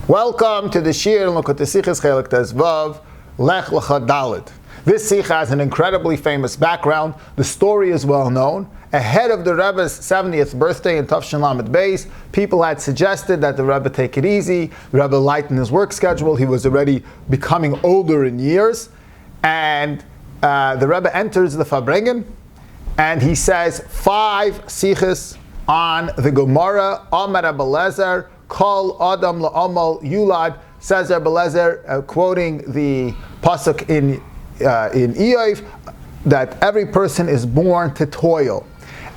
Welcome to the Shir and Lecha Chelek Vav Lech Lecha Dalet. This sikha has an incredibly famous background. The story is well known. Ahead of the Rebbe's 70th birthday in Tafshin Lamed Beis, people had suggested that the Rebbe take it easy. The Rebbe lighten his work schedule. He was already becoming older in years. And the Rebbe enters the Farbrengen, and he says 5 sikhs on the Gemara. Amar Rabbi Lezer, Kol Adam La'amal Yulad, says Rabbi Lezer, quoting the pasuk in Iyov, that every person is born to toil.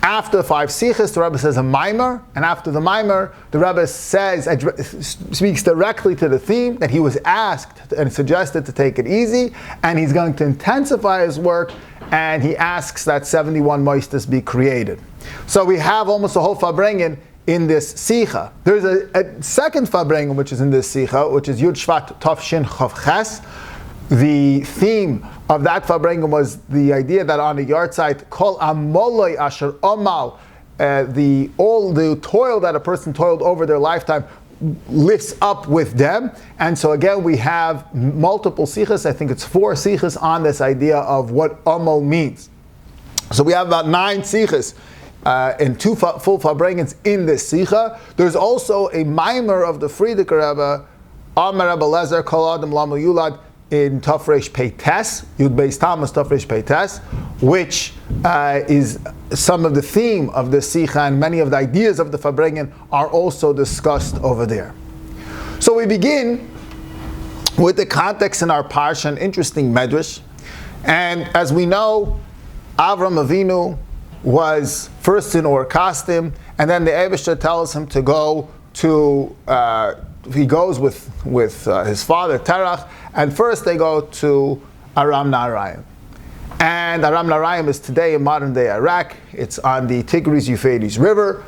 After the 5 sikhs, the Rebbe says a mimer, and after the mimer, the Rebbe speaks directly to the theme that he was asked and suggested to take it easy, and he's going to intensify his work, and he asks that 71 moistus be created. So we have almost a whole Farbrengen in this sikha. There's a second Farbrengen which is in this sikha, which is Yud Shvat Tafshin Chav Ches. The theme of that Farbrengen was the idea that on a yard site, Kol Amoloi Asher Omal, all the toil that a person toiled over their lifetime lifts up with them. And so again, we have multiple sikhs. I think it's 4 sikhs on this idea of what Amal means. So we have about 9 sikhs and 2 full Farbrengens in this sikha. There's also a mimer of the Frierdiker Rebbe, Amar Rabbi Lezer, Kol Adam La'amal Yulad, in Tafresh Peites, Yud Beis Tammuz Tafresh Peites, which is some of the theme of the sikha, and many of the ideas of the Farbrengen are also discussed over there. So we begin with the context in our parsha, an interesting medrash. And as we know, Avram Avinu was first in Ur Kasdim, and then the Eibishter tells him to go to, he goes with his father Terach, and first they go to Aram Naharaim. And Aram Naharaim is today in modern day Iraq. It's on the Tigris-Euphrates River.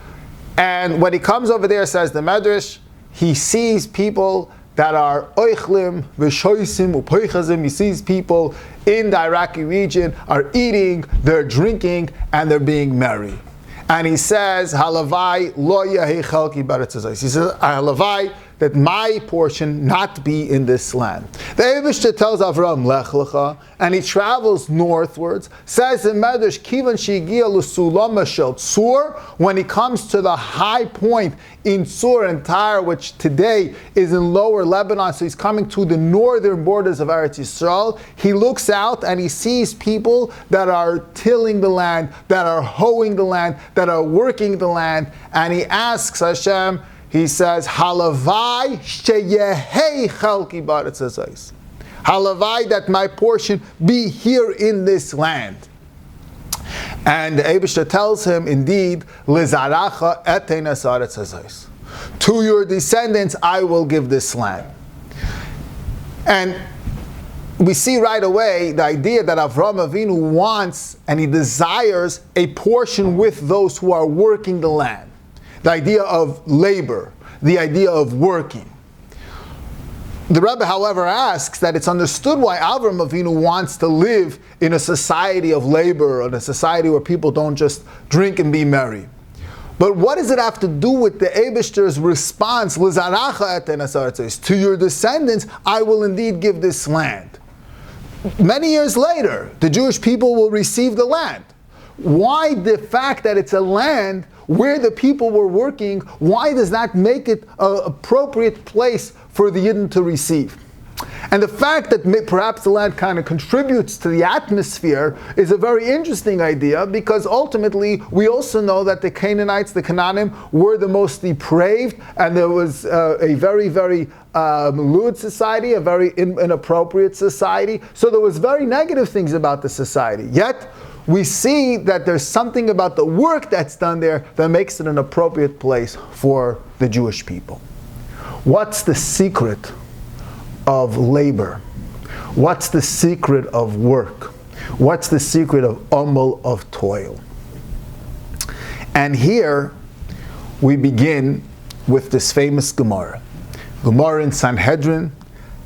And when he comes over there, says the Medrash, he sees people that are oichlim, v'shoisim, upoichazim. He sees people in the Iraqi region are eating, they're drinking, and they're being merry. And he says, Halavai lo yahi chelki b'aretz hazos. He says, Halavai, that my portion not be in this land. The Eibishter tells Avram, Lech Lecha, and he travels northwards, says in Medrash, Kivan shegiya l'sulama shel Tzur, when he comes to the high point in Tzur and Tyre, which today is in lower Lebanon, so he's coming to the northern borders of Eretz Yisrael, he looks out and he sees people that are tilling the land, that are hoeing the land, that are working the land, and he asks Hashem, he says, Halavai sheyehei chelki b'aretz hazos. Halavai, that my portion be here in this land. And the Eibishter tells him, indeed, Lizaracha etein es haaretz hazos. To your descendants I will give this land. And we see right away the idea that Avraham Avinu wants and he desires a portion with those who are working the land. The idea of labor, the idea of working. The Rebbe, however, asks that it's understood why Avram Avinu wants to live in a society of labor, in a society where people don't just drink and be merry. But what does it have to do with the Eibishter's response, L'zaracha etein es haaretz hazos, to your descendants I will indeed give this land? Many years later, the Jewish people will receive the land. Why the fact that it's a land where the people were working, why does that make it an appropriate place for the Yidden to receive? And the fact that perhaps the land kind of contributes to the atmosphere is a very interesting idea, because ultimately we also know that the Canaanites, the Canaanim, were the most depraved, and there was a very, very lewd society, a very inappropriate society. So there was very negative things about the society. Yet, we see that there's something about the work that's done there that makes it an appropriate place for the Jewish people. What's the secret of labor? What's the secret of work? What's the secret of amal, of toil? And here we begin with this famous Gemara. Gemara in Sanhedrin,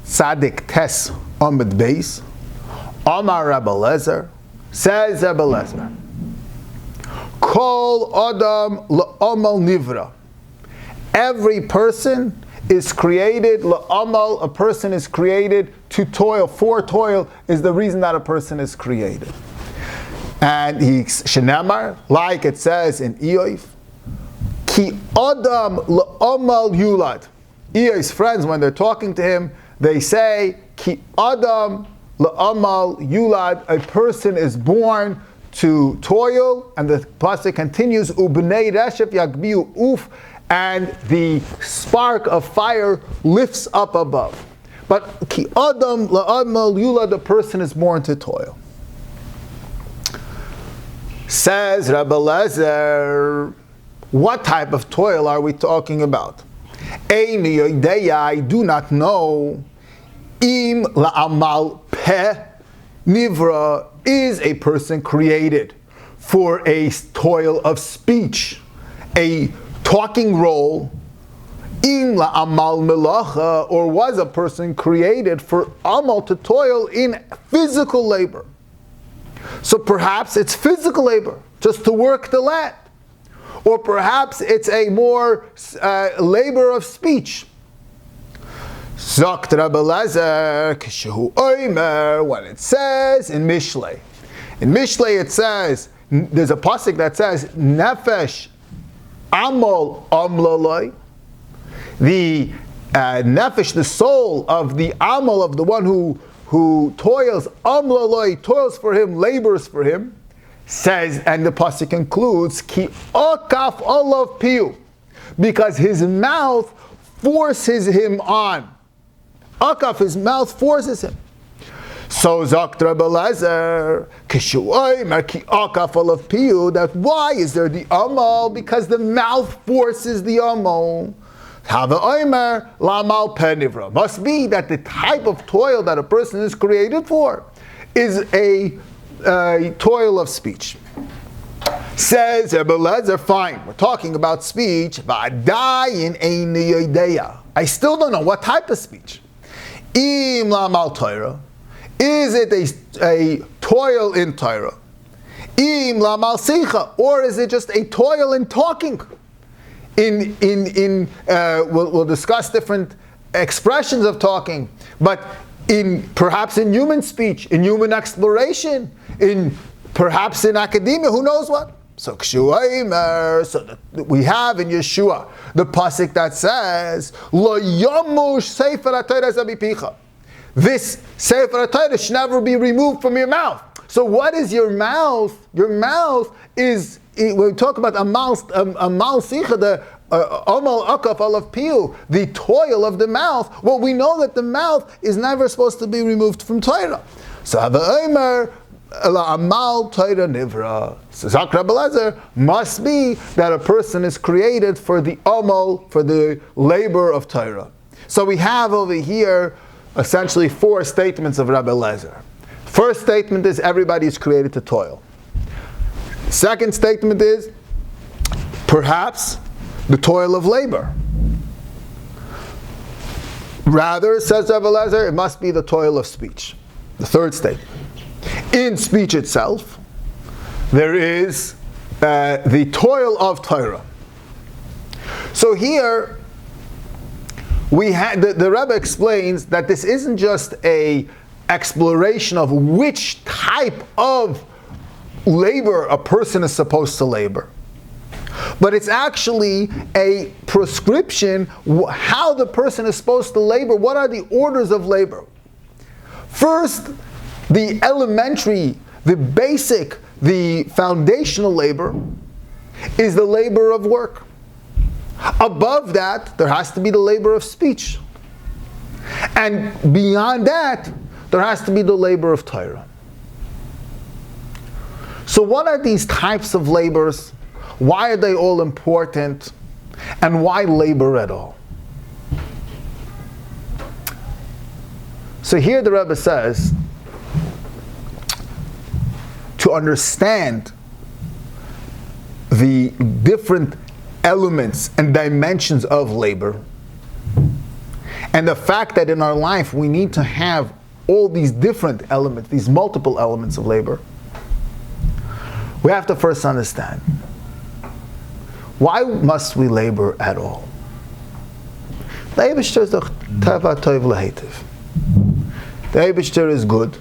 Tzadik Tes Amud Beis, Amar Rabbi Lezer, says Rabbi Lezer, Kol Adam L'Amal Nivra. Every person is created, la'amal, a person is created to toil. For toil is the reason that a person is created. And shenemar, like it says in Eoif, ki adam la'amal yulad. Eoif's friends, when they're talking to him, they say, ki adam la'amal yulad, a person is born to toil, and the pasuk continues, ubnei reshef yagbiu uf, and the spark of fire lifts up above. But ki adam la'amal yulad, the person is born to toil. Says Rabbi Lezer, what type of toil are we talking about? Eini yodeya, I do not know. Im la'amal peh nivra, is a person created for a toil of speech, a talking role? In la'amal melacha, or was a person created for amal, to toil in physical labor? So perhaps it's physical labor, just to work the land. Or perhaps it's a more labor of speech. Zakt Rabbi Lezer, Kishu Oimer, when it says in Mishlei. In Mishlei it says, there's a pasuk that says, Nefesh Amol Amlaloi. The Nefesh, the soul of the Amal, of the one who toils, Amlaloi, toils for him, labors for him, says, and the pasuk concludes, Ki Okaf Olav Piu, because his mouth forces him on. Akaf, his mouth forces him. So Zakt Rabbi Lezer, Kishuoimer Ki Akaf Olav Piu, that why is there the Amal? Because the mouth forces the Amal. Hava Oimer Lamal Penivra. Must be that the type of toil that a person is created for is a toil of speech. Says Rabbi Lezer, fine, we're talking about speech, but I still don't know what type of speech. Im la'amal Torah, is it a toil in Torah? Im la'amal sicha, or is it just a toil in talking? We'll discuss different expressions of talking, but perhaps in human speech, in human exploration, perhaps in academia, who knows what? So we have in Yeshua the pasuk that says, Lo yamush sefer HaTorah zabipicha. This sefer HaTorah should never be removed from your mouth. So what is your mouth? Your mouth is, when we talk about amal sicha, the amal akaf alav piu, the toil of the mouth. Well, we know that the mouth is never supposed to be removed from Torah. So Hava Omer Amal Torah Nivra. So Zak Rabbi Lezer, must be that a person is created for the amal, for the labor of Torah. So we have over here essentially four statements of Rabbi Lezer. First statement is everybody is created to toil. Second statement is perhaps the toil of labor. Rather, says Rabbi Lezer, it must be the toil of speech. The third statement. In speech itself, there is the toil of Torah. So here, we had the Rebbe explains that this isn't just a exploration of which type of labor a person is supposed to labor, but it's actually a prescription how the person is supposed to labor. What are the orders of labor? First, the elementary, the basic, the foundational labor is the labor of work. Above that, there has to be the labor of speech. And beyond that, there has to be the labor of Torah. So what are these types of labors? Why are they all important? And why labor at all? So here the Rebbe says, to understand the different elements and dimensions of labor, and the fact that in our life we need to have all these different elements, these multiple elements of labor, we have to first understand, why must we labor at all? The Eibishter is the teva toiv lehetiv. The Eibishter is good,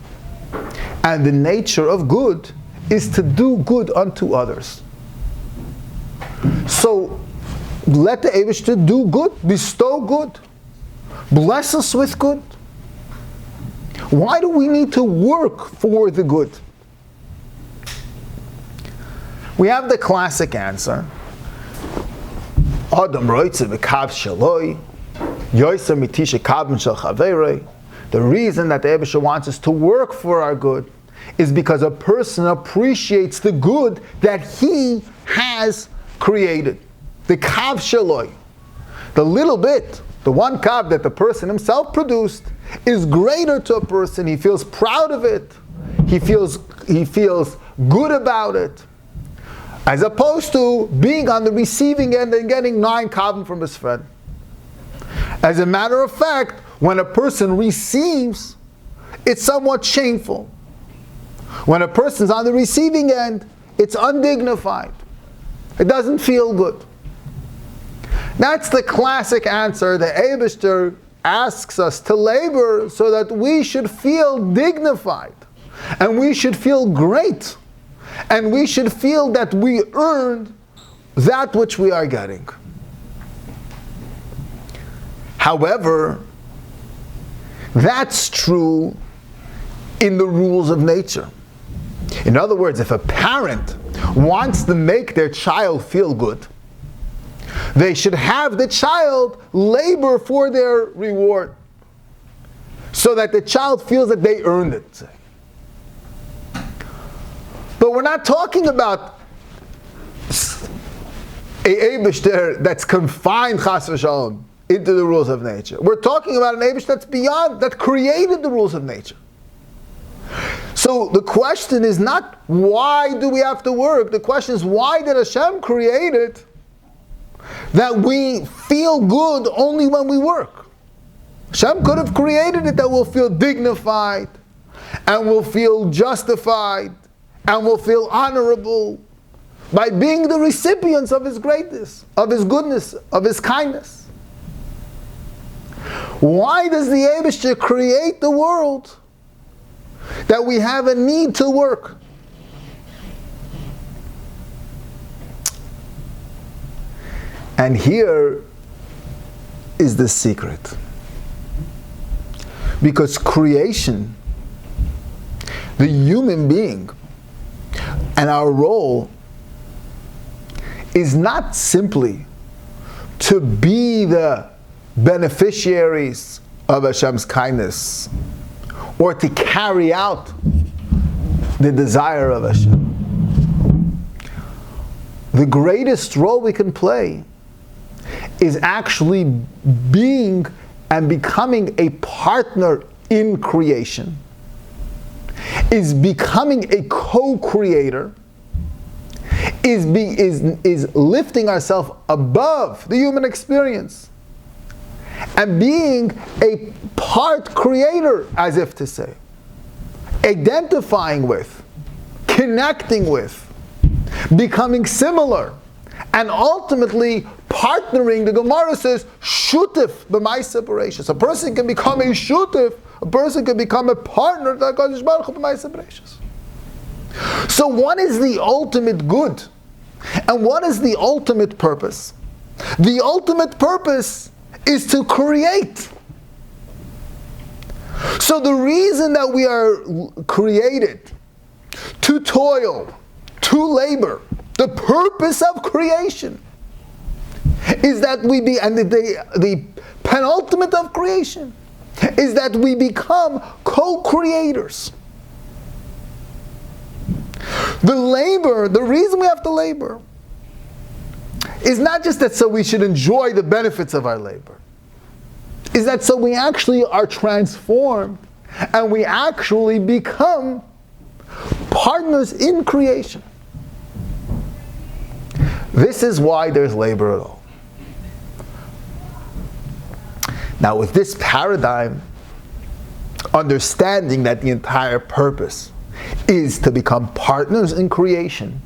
and the nature of good is to do good unto others. So let the Eibishter do good, bestow good, bless us with good. Why do we need to work for the good? We have the classic answer. Adam roitze v'kav shaloi, yoyser mitisha kavim shel chaverei. The reason that the Eibishter wants us to work for our good is because a person appreciates the good that he has created. The kav shaloi, the little bit, the one kav that the person himself produced, is greater to a person. He feels proud of it. He feels good about it, as opposed to being on the receiving end and getting 9 kavim from his friend. As a matter of fact, when a person receives, it's somewhat shameful. When a person's on the receiving end, it's undignified. It doesn't feel good. That's the classic answer. The Eibishter asks us to labor so that we should feel dignified, and we should feel great, and we should feel that we earned that which we are getting. However, that's true in the rules of nature. In other words, if a parent wants to make their child feel good, they should have the child labor for their reward, so that the child feels that they earned it. But we're not talking about a Eibishter that's confined, chas v'shalom, into the rules of nature. We're talking about an Eibishter that's beyond, that created the rules of nature. So the question is not why do we have to work. The question is, why did Hashem create it that we feel good only when we work? Hashem could have created it that we'll feel dignified, and we'll feel justified, and we'll feel honorable by being the recipients of His greatness, of His goodness, of His kindness. Why does the Eibishter create the world that we have a need to work? And here is the secret. Because creation, the human being, and our role is not simply to be the beneficiaries of Hashem's kindness, or to carry out the desire of Hashem. The greatest role we can play is actually being and becoming a partner in creation, is becoming a co-creator, is lifting ourselves above the human experience, and being a part creator, as if to say, identifying with, connecting with, becoming similar, and ultimately partnering. The Gemara says, "Shutif b'ma'aseh bereishis." A person can become a shutif. A person can become a partner to HaKadosh Baruch Hu b'ma'aseh bereishis. So, what is the ultimate good, and what is the ultimate purpose? The ultimate purpose is to create. So, the reason that we are created to toil, to labor, the purpose of creation is that we be, and the penultimate of creation is that we become co-creators. The labor, the reason we have to labor, is not just that so we should enjoy the benefits of our labor, is that so we actually are transformed and we actually become partners in creation. This is why there's labor at all. Now, with this paradigm, understanding that the entire purpose is to become partners in creation,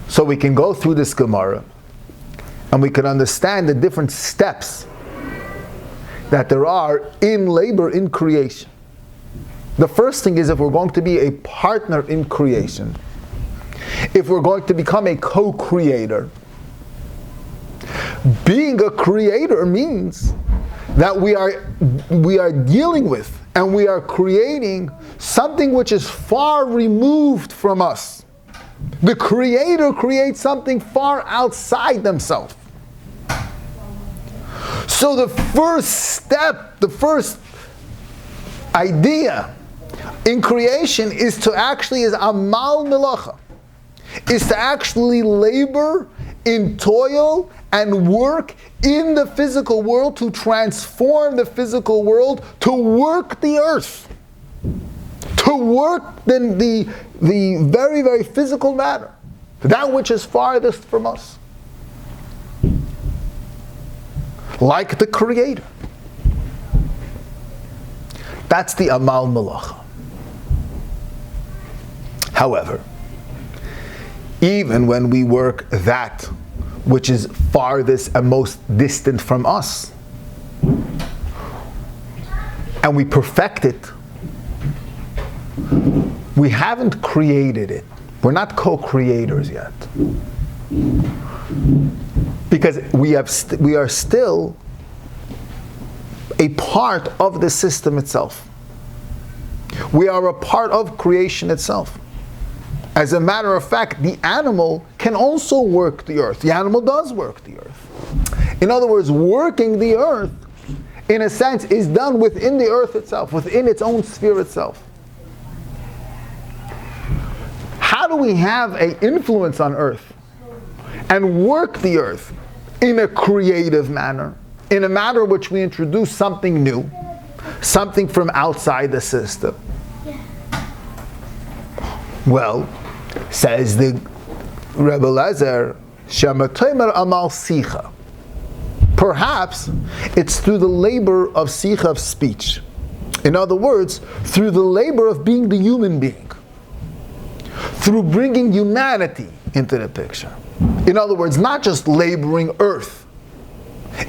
so we can go through this Gemara and we can understand the different steps that there are in labor in creation. The first thing is, if we're going to be a partner in creation, if we're going to become a co-creator, being a creator means that we are dealing with and we are creating something which is far removed from us. The creator creates something far outside themselves. So the first step, the first idea in creation is amal melacha, is to actually labor in toil and work in the physical world, to transform the physical world, to work the earth, to work the very, very physical matter, that which is farthest from us. Like the Creator. That's the amal melacha. However, even when we work that which is farthest and most distant from us, and we perfect it, we haven't created it. We're not co-creators yet. Because we are still a part of the system itself. We are a part of creation itself. As a matter of fact, the animal can also work the earth. The animal does work the earth. In other words, working the earth, in a sense, is done within the earth itself, within its own sphere itself. How do we have an influence on earth and work the earth in a creative manner, in a manner which we introduce something new, something from outside the system? Well, says the Rebbe Lezer, Shematomer amal sicha. Perhaps it's through the labor of sicha, of speech. In other words, through the labor of being the human being. Through bringing humanity into the picture. In other words, not just laboring earth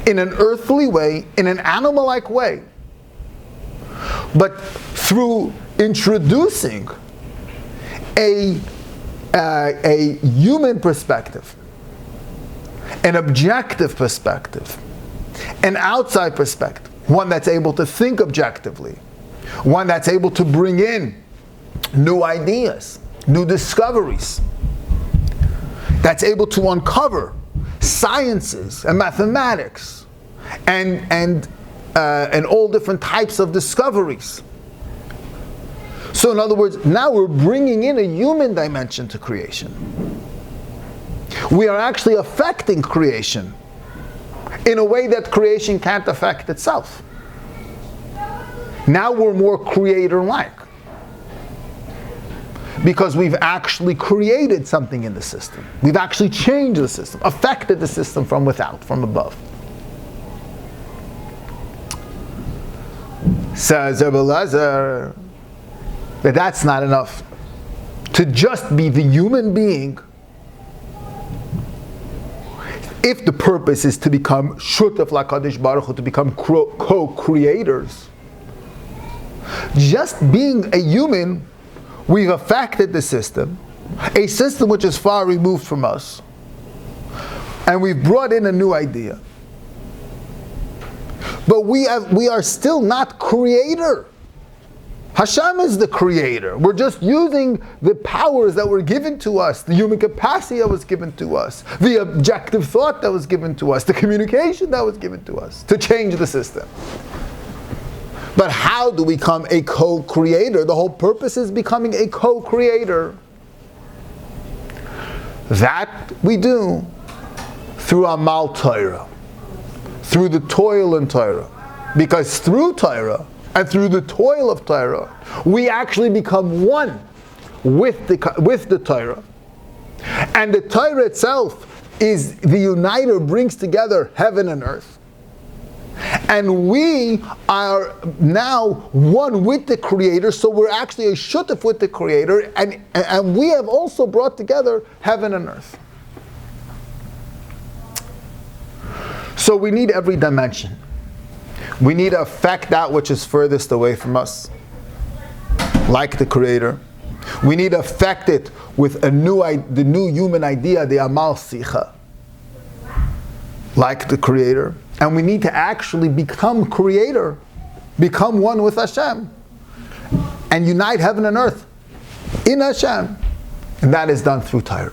in an earthly way, in an animal-like way, but through introducing a human perspective, an objective perspective, an outside perspective, one that's able to think objectively, one that's able to bring in new ideas, new discoveries, that's able to uncover sciences and mathematics and all different types of discoveries. So in other words, now we're bringing in a human dimension to creation. We are actually affecting creation in a way that creation can't affect itself. Now we're more creator-like, because we've actually created something in the system. We've actually changed the system, affected the system from without, from above. Says Rebbe Lezer that that's not enough. To just be the human being, if the purpose is to become shutaf l'Hakadosh Baruch Hu, to become co-creators, just being a human, we've affected the system, a system which is far removed from us, and we've brought in a new idea. But we are still not creator. Hashem is the creator. We're just using the powers that were given to us, the human capacity that was given to us, the objective thought that was given to us, the communication that was given to us to change the system. But how do we become a co-creator? The whole purpose is becoming a co-creator. That we do through Amal Torah, through the toil in Torah. Because through Torah, and through the toil of Torah, we actually become one with the Torah. And the Torah itself is the uniter, brings together heaven and earth. And we are now one with the Creator, so we're actually a shutaf with the Creator, and we have also brought together heaven and earth. So we need every dimension. We need to affect that which is furthest away from us, like the Creator. We need to affect it with the new human idea, the Amal Sicha, like the Creator. And we need to actually become Creator, become one with Hashem, and unite heaven and earth in Hashem. And that is done through Torah.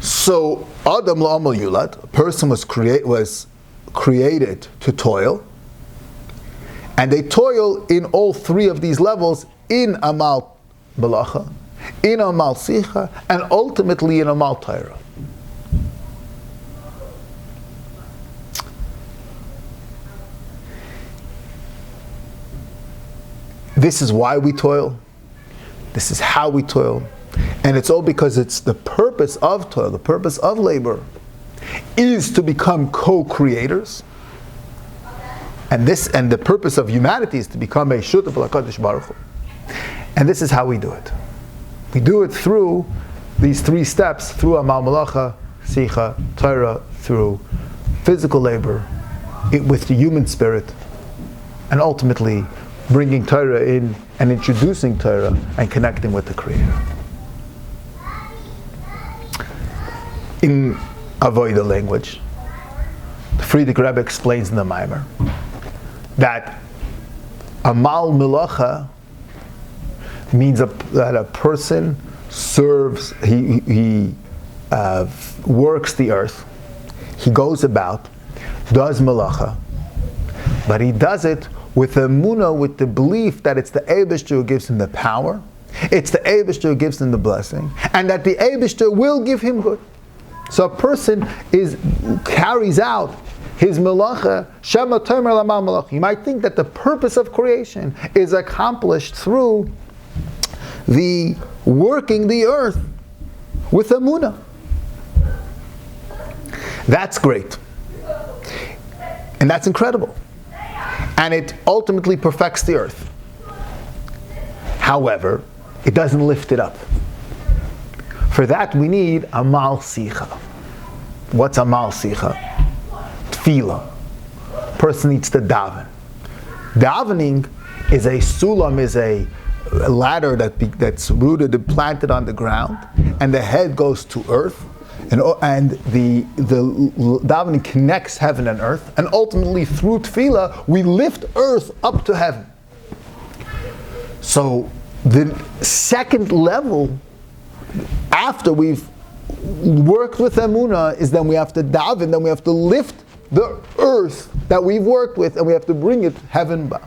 So, Adam La'amal Yulad, a person was created to toil, and they toil in all three of these levels, in Amal Melacha, in Amal Sicha, and ultimately in Amal Torah. This is why we toil. This is how we toil. And it's all because it's the purpose of toil, the purpose of labor, is to become co-creators. And the purpose of humanity is to become a shutaf l'Hakadosh Baruch Hu. And this is how we do it. We do it through these three steps, through Amal Melacha, Sicha, Torah, through physical labor, with the human spirit, and ultimately bringing Torah in and introducing Torah and connecting with the Creator. In Avodah language, the Friedrich Rebbe explains in the Maimer that Amal Melacha means that a person serves, he works the earth, he goes about, does Melacha, but he does it with emunah, with the belief that it's the Eibishter who gives him the power, it's the Eibishter who gives him the blessing, and that the Eibishter will give him good. So a person carries out his melacha, Shema Tomer Lamal Melacha. You might think that the purpose of creation is accomplished through the working the earth with emunah. That's great. And that's incredible. And it ultimately perfects the earth. However, it doesn't lift it up. For that we need Amal Sicha. What's Amal Sicha? Tefillah. Person needs to daven. Davening is a sulam, is a ladder that's rooted and planted on the ground, and the head goes to earth, and the davening connects heaven and earth, and ultimately through tefillah we lift earth up to heaven. So the second level, after we've worked with emunah, is then we have to daven, then we have to lift the earth that we've worked with, and we have to bring it heaven bound.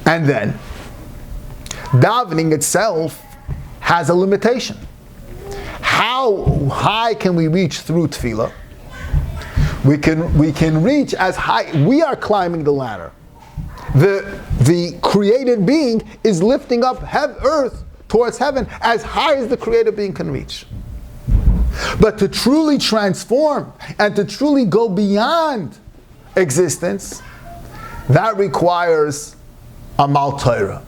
And then davening itself has a limitation. How high can we reach through tefillah? We can reach as high. We are climbing the ladder. The created being is lifting up earth towards heaven as high as the created being can reach. But to truly transform and to truly go beyond existence, that requires Amal Torah.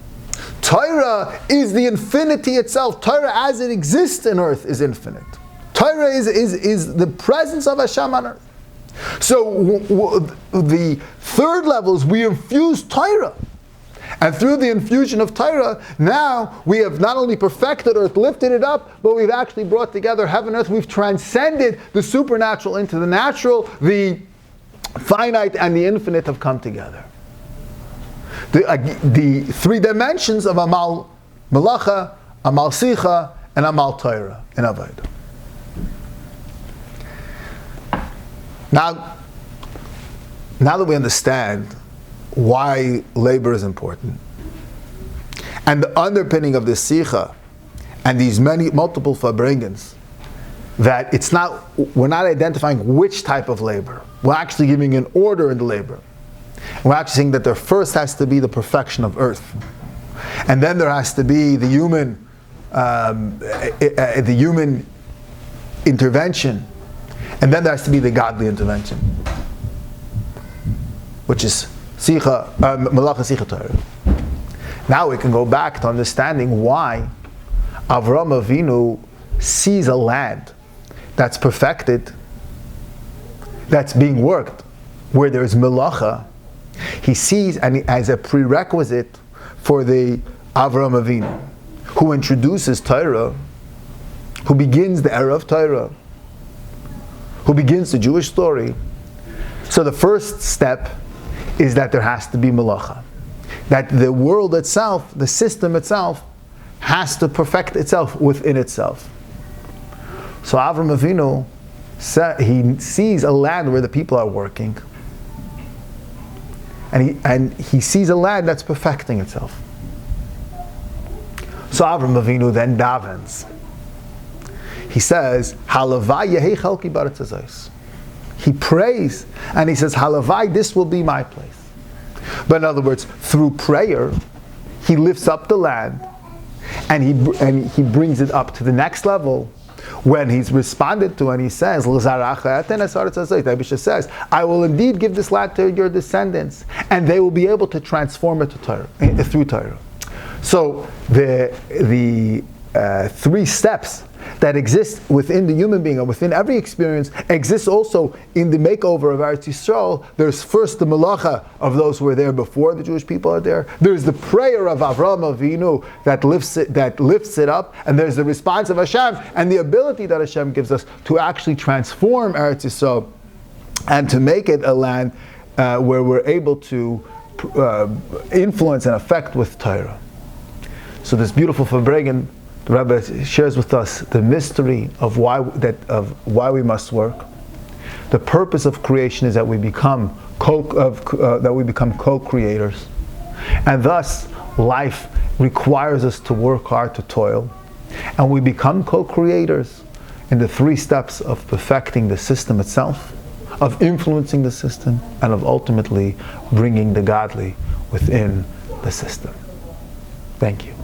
Torah is the infinity itself. Torah as it exists in earth is infinite. Torah is the presence of Hashem on earth. So the third level is we infuse Torah. And through the infusion of Torah, now we have not only perfected earth, lifted it up, but we've actually brought together heaven and earth. We've transcended the supernatural into the natural. The finite and the infinite have come together. The three dimensions of Amal Melacha, Amal Sicha, and Amal Torah in Avodah. Now that we understand why labor is important, and the underpinning of the Sicha, and these multiple Farbrengens, that we're not identifying which type of labor. We're actually giving an order in the labor. We're actually saying that there first has to be the perfection of earth, and then there has to be the human intervention, and then there has to be the godly intervention, which is Melacha Sicha Torah. Now we can go back to understanding why Avraham Avinu sees a land that's perfected, that's being worked, where there's melacha. He sees, and as a prerequisite for the Avraham Avinu, who introduces Torah, who begins the era of Torah, who begins the Jewish story. So the first step is that there has to be melacha. That the world itself, the system itself, has to perfect itself within itself. So Avraham Avinu, he sees a land where the people are working, and he sees a land that's perfecting itself. So Avraham Avinu then davens. He says, "Halavai yehi chelki b'aretz hazos." He prays and he says, "Halavai, this will be my place." But in other words, through prayer, he lifts up the land, and he brings it up to the next level. When he's responded to and he says, Abisha says, "I will indeed give this land to your descendants, and they will be able to transform it to Torah, through Torah." So the three steps that exist within the human being and within every experience exists also in the makeover of Eretz Yisrael. There's first the melacha of those who were there before the Jewish people are there. There's the prayer of Avraham Avinu that lifts it up, and there's the response of Hashem and the ability that Hashem gives us to actually transform Eretz Yisrael and to make it a land where we're able to influence and affect with Torah. So this beautiful Farbrengen, the Rabbi shares with us the mystery of why we must work. The purpose of creation is that we become co-creators, and thus life requires us to work hard, to toil, and we become co-creators in the three steps of perfecting the system itself, of influencing the system, and of ultimately bringing the godly within the system. Thank you.